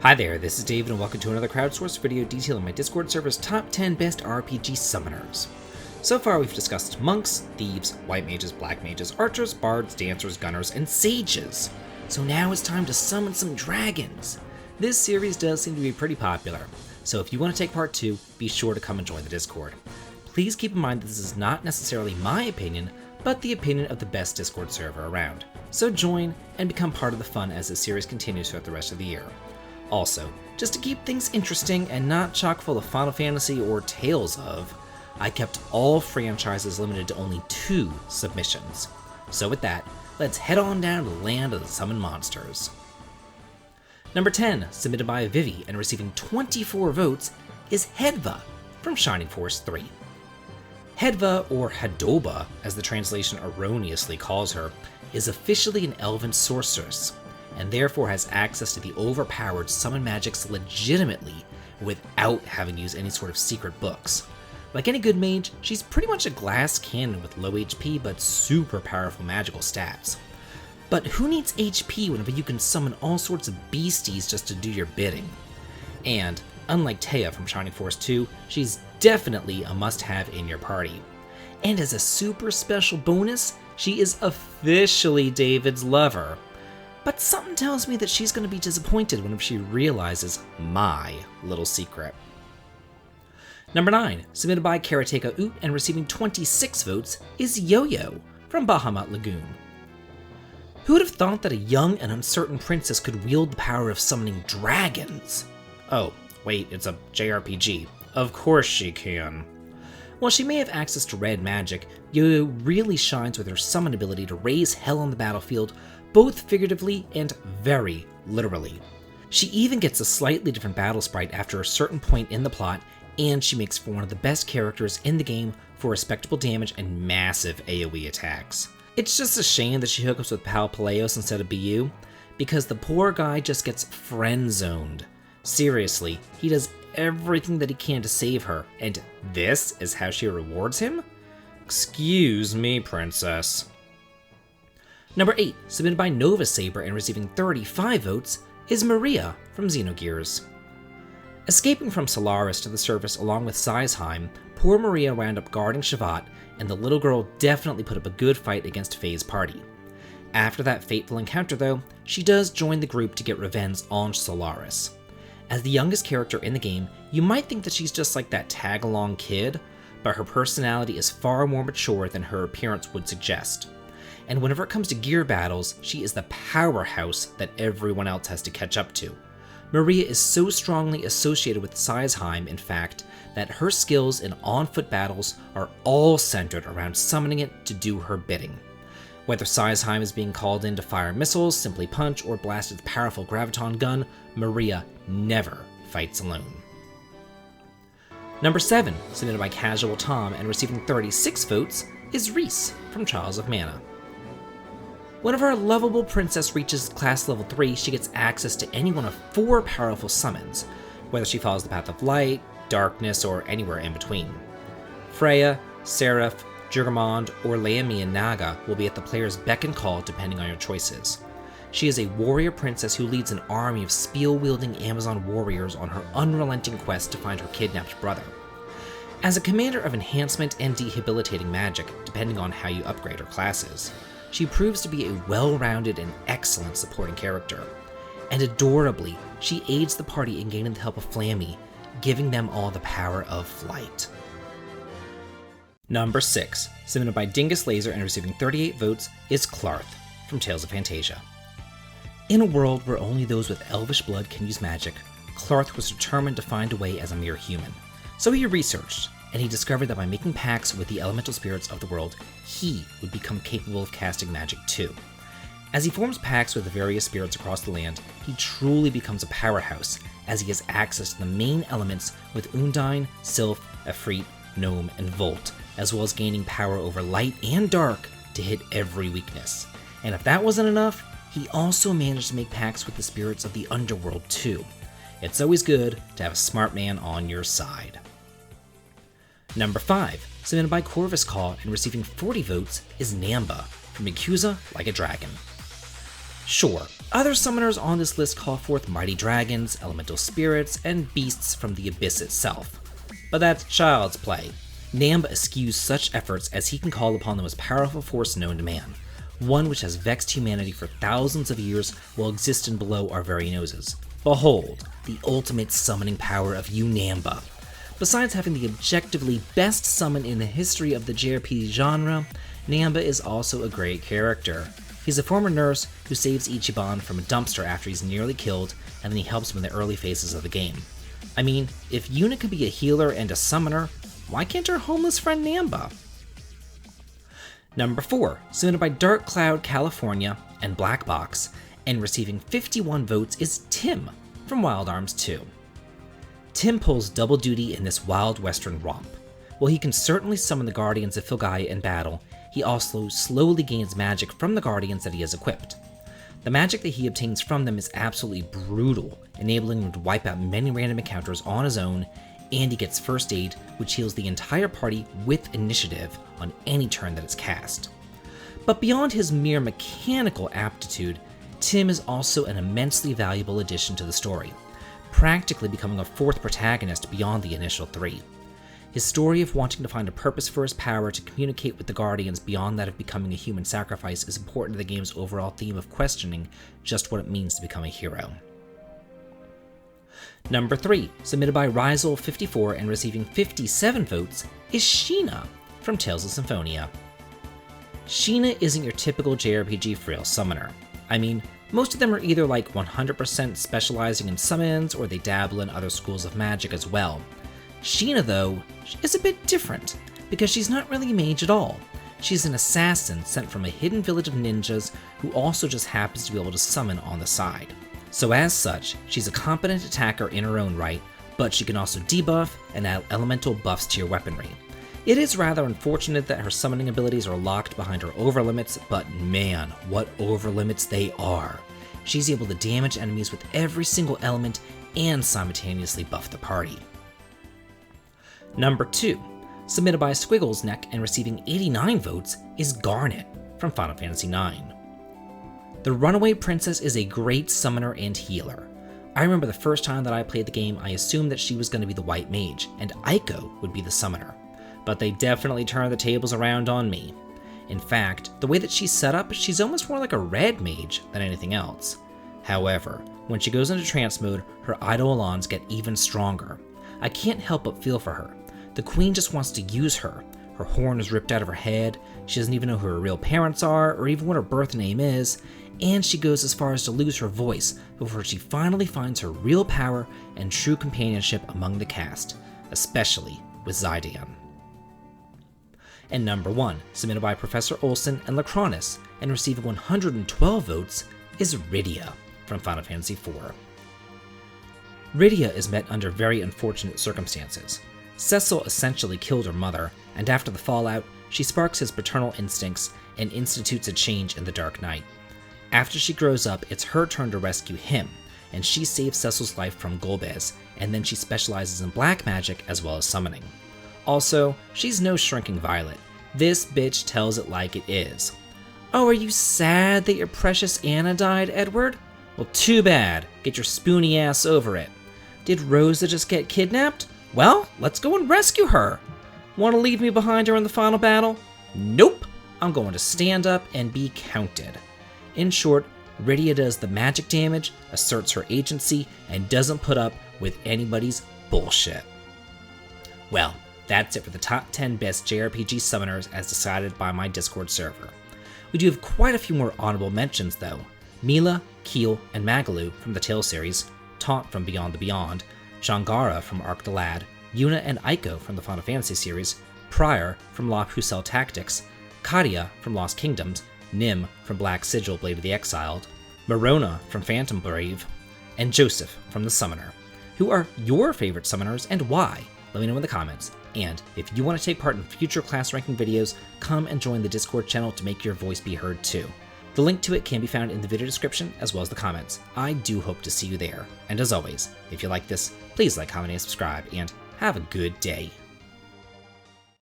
Hi there, this is David and welcome to another crowdsourced video detailing my Discord server's top 10 best RPG summoners. So far we've discussed monks, thieves, white mages, black mages, archers, bards, dancers, gunners, and sages. So now it's time to summon some dragons. This series does seem to be pretty popular, so if you want to take part 2, be sure to come and join the Discord. Please keep in mind that this is not necessarily my opinion, but the opinion of the best Discord server around. So join and become part of the fun as the series continues throughout the rest of the year. Also, just to keep things interesting and not chock full of Final Fantasy or Tales of, I kept all franchises limited to only 2 submissions. So with that, let's head on down to the land of the summoned monsters. Number 10, submitted by Vivi and receiving 24 votes, is Hedva from Shining Force 3. Hedva, or Hadoba, as the translation erroneously calls her, is officially an elven sorceress, and therefore has access to the overpowered summon magics legitimately without having to use any sort of secret books. Like any good mage, she's pretty much a glass cannon with low HP but super powerful magical stats. But who needs HP whenever you can summon all sorts of beasties just to do your bidding? And, unlike Taya from Shining Force 2, she's definitely a must-have in your party. And as a super special bonus, she is officially David's lover. But something tells me that she's going to be disappointed whenever she realizes my little secret. Number 9, submitted by Karateka Oot and receiving 26 votes, is Yo-Yo from Bahamut Lagoon. Who would have thought that a young and uncertain princess could wield the power of summoning dragons? Oh, wait, it's a JRPG. Of course she can. While she may have access to red magic, Yo-Yo really shines with her summon ability to raise hell on the battlefield, both figuratively and very literally. She even gets a slightly different battle sprite after a certain point in the plot, and she makes for one of the best characters in the game for respectable damage and massive AoE attacks. It's just a shame that she hookups with Pal Peleos instead of BU, because the poor guy just gets friend-zoned. Seriously, he does everything that he can to save her, and this is how she rewards him? Excuse me, princess. Number 8, submitted by Nova Saber and receiving 35 votes, is Maria from Xenogears. Escaping from Solaris to the surface along with Sizheim, poor Maria wound up guarding Shavat, and the little girl definitely put up a good fight against Faye's party. After that fateful encounter though, she does join the group to get revenge on Solaris. As the youngest character in the game, you might think that she's just like that tag-along kid, but her personality is far more mature than her appearance would suggest. And whenever it comes to gear battles, she is the powerhouse that everyone else has to catch up to. Maria is so strongly associated with Sizheim, in fact, that her skills in on-foot battles are all centered around summoning it to do her bidding. Whether Sizheim is being called in to fire missiles, simply punch, or blast its powerful graviton gun, Maria never fights alone. Number 7, submitted by Casual Tom and receiving 36 votes, is Reisz from Trials of Mana. Whenever a lovable princess reaches class level 3, she gets access to any one of 4 powerful summons, whether she follows the path of light, darkness, or anywhere in between. Freya, Seraph, Jurgamond, or Leomi Naga will be at the player's beck and call depending on your choices. She is a warrior princess who leads an army of spear-wielding Amazon warriors on her unrelenting quest to find her kidnapped brother. As a commander of enhancement and debilitating magic, depending on how you upgrade her classes, she proves to be a well-rounded and excellent supporting character. And adorably, she aids the party in gaining the help of Flammy, giving them all the power of flight. Number 6, submitted by Dingus Laser and receiving 38 votes, is Clarth from Tales of Phantasia. In a world where only those with elvish blood can use magic, Clarth was determined to find a way as a mere human. So he researched, and he discovered that by making pacts with the elemental spirits of the world, he would become capable of casting magic too. As he forms pacts with the various spirits across the land, he truly becomes a powerhouse, as he has access to the main elements with Undine, Sylph, Efreet, Gnome, and Volt, as well as gaining power over light and dark to hit every weakness. And if that wasn't enough, he also managed to make pacts with the spirits of the underworld too. It's always good to have a smart man on your side. Number 5, submitted by Corvus Call and receiving 40 votes, is Namba from Yakuza Like a Dragon. Sure, other summoners on this list call forth mighty dragons, elemental spirits, and beasts from the abyss itself. But that's child's play. Namba eschews such efforts as he can call upon the most powerful force known to man, one which has vexed humanity for thousands of years while existing below our very noses. Behold, the ultimate summoning power of you Namba. Besides having the objectively best summon in the history of the JRPG genre, Namba is also a great character. He's a former nurse who saves Ichiban from a dumpster after he's nearly killed, and then he helps him in the early phases of the game. I mean, if Yuna could be a healer and a summoner, why can't her homeless friend Namba? Number 4, submitted by Dark Cloud California and Black Box, and receiving 51 votes is Tim from Wild Arms 2. Tim pulls double duty in this wild western romp. While he can certainly summon the Guardians of Filgaia in battle, he also slowly gains magic from the Guardians that he has equipped. The magic that he obtains from them is absolutely brutal, enabling him to wipe out many random encounters on his own, and he gets First Aid, which heals the entire party with initiative on any turn that it's cast. But beyond his mere mechanical aptitude, Tim is also an immensely valuable addition to the story, practically becoming a fourth protagonist beyond the initial 3. His story of wanting to find a purpose for his power to communicate with the Guardians beyond that of becoming a human sacrifice is important to the game's overall theme of questioning just what it means to become a hero. Number 3, submitted by Reisz54 and receiving 57 votes, is Sheena from Tales of Symphonia. Sheena isn't your typical JRPG frail summoner. I mean, most of them are either like 100% specializing in summons, or they dabble in other schools of magic as well. Sheena, though, is a bit different, because she's not really a mage at all. She's an assassin sent from a hidden village of ninjas who also just happens to be able to summon on the side. So as such, she's a competent attacker in her own right, but she can also debuff and add elemental buffs to your weaponry. It is rather unfortunate that her summoning abilities are locked behind her overlimits, but man, what overlimits they are. She's able to damage enemies with every single element and simultaneously buff the party. Number 2, submitted by Squiggles Neck and receiving 89 votes, is Garnet from Final Fantasy IX. The Runaway Princess is a great summoner and healer. I remember the first time that I played the game, I assumed that she was going to be the white mage, and Aiko would be the summoner. But they definitely turned the tables around on me. In fact, the way that she's set up, she's almost more like a red mage than anything else. However, when she goes into trance mode, her eidolons get even stronger. I can't help but feel for her. The queen just wants to use her. Her horn is ripped out of her head, she doesn't even know who her real parents are, or even what her birth name is, and she goes as far as to lose her voice before she finally finds her real power and true companionship among the cast, especially with Zydian. And number 1, submitted by Professor Olsen and Lacronis, and receiving 112 votes, is Rydia from Final Fantasy IV. Rydia is met under very unfortunate circumstances. Cecil essentially killed her mother, and after the fallout, she sparks his paternal instincts and institutes a change in the Dark Knight. After she grows up, it's her turn to rescue him, and she saves Cecil's life from Golbez, and then she specializes in black magic as well as summoning. Also, she's no shrinking violet. This bitch tells it like it is. Oh, are you sad that your precious Anna died, Edward? Well, too bad. Get your spoony ass over it. Did Rosa just get kidnapped? Well, let's go and rescue her. Want to leave me behind her in the final battle? Nope. I'm going to stand up and be counted. In short, Rydia does the magic damage, asserts her agency, and doesn't put up with anybody's bullshit. Well, that's it for the top 10 best JRPG summoners as decided by my Discord server. We do have quite a few more honorable mentions though. Mila, Keel, and Magalu from the Tale series, Taunt from Beyond the Beyond, Shangara from Arc the Lad, Yuna and Aiko from the Final Fantasy series, Prior from La Pucelle Tactics, Kadia from Lost Kingdoms, Nim from Black Sigil Blade of the Exiled, Marona from Phantom Brave, and Joseph from The Summoner. Who are your favorite summoners and why? Let me know in the comments. And if you want to take part in future class ranking videos, come and join the Discord channel to make your voice be heard too. The link to it can be found in the video description as well as the comments. I do hope to see you there. And as always, if you like this, please like, comment, and subscribe, and have a good day.